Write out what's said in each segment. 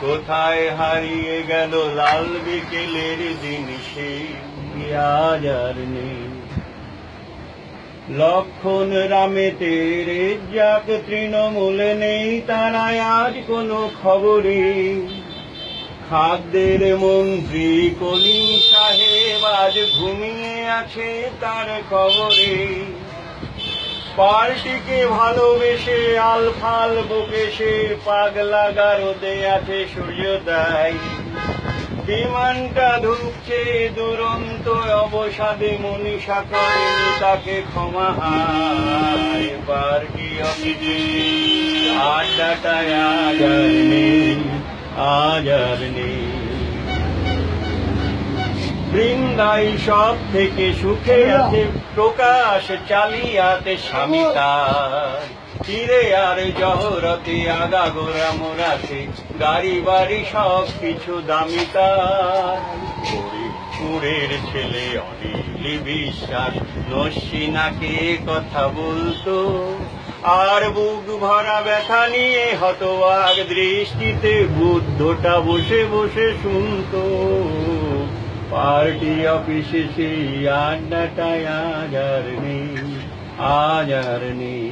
কোথায় হারিয়ে গেল লাল বিকেলের দিন সেই আজ আর নেই। লক্ষণ রামে তেরে যাক তৃণমূলে নেই তারা আজ কোনো খবরে। খাদ্যের মন্ত্রী কলিম সাহেব আজ ঘুমিয়ে আছে তার খবরে। পার্টিকে ভালোবেসে আলফাল বকে সে পাগলা গারদে আছে সূর্যোদয়। বিমানটা ঢুকছে দুরন্ত অবসাদে মনীষা করেনি তাকে ক্ষমা হায়। পার্টি অফিসে আড্ডাটা আজ আর নেই, আজ আর নেই। বৃন্দাই সব থেকে সুখে আছে প্রকাশ চালিয়াতে স্বামী তার। তীরে আর জহরতে আগাগোড়া মোরাতে গাড়ি বাড়ি সব কিছু দামি তার। পুরের ছেলে অনিলি বিশ্বাস নস্যিনাকে কথা বলতো, আর বুক ভরা ব্যথা নিয়ে হতবাক দৃষ্টিতে বুদ্ধটা বসে বসে শুনতো। পার্টি অফিসে সেই আড্ডাটায় আজ আর নেই, আজ আর নেই।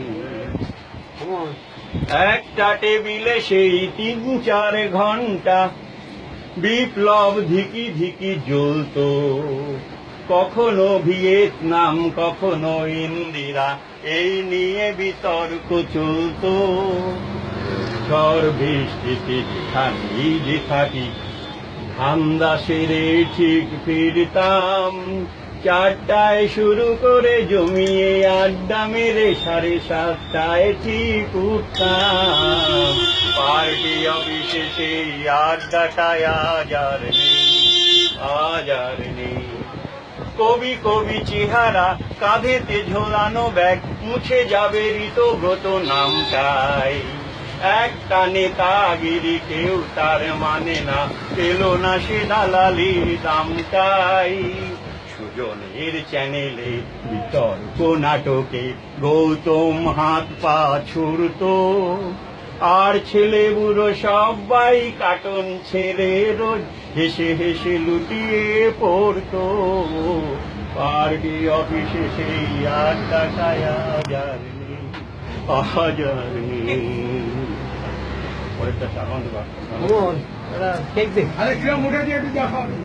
একটা টেবিলে সেই ৩-৪ ঘন্টা বিপ্লব ধিকি ধিকি জ্বলতো। কখনো ভিয়েতনাম কখনো ইন্দিরা এই নিয়ে বিতর্ক চলতো। ঝড় বৃষ্টিতে যেখানেই থাকি ধান্দা সেরে ঠিক ফিরতাম। ৪টায় শুরু করে জমিয়ে আড্ডা মেরে ৭:৩০টায় ঠিক উঠতাম। পার্টি অফিসে সেই আড্ডাটায় আজ আর নেই, আজ আর নেই। কবি কবি চেহারা কাঁধেতে ঝোলানো ব্যাগ মুছে যাবে ঋতব্রত নামটাই। একটা নেতাগিরি কেউ তার মানে না, পেল না সে দালালির দামটাই। সুজনের চ্যানেলে বিতর্ক নাটকে গৌতম হাত পা ছুড়তো, আর ছেলে বুড়ো সবাই কার্টুন ছেড়ে রোজ হেসে হেসে লুটিয়ে পড়তো। পার্টি অফিসে সেই আড্ডাটায় আজ আর নেই, আজ আর নেই। পরেরটা সাধারণ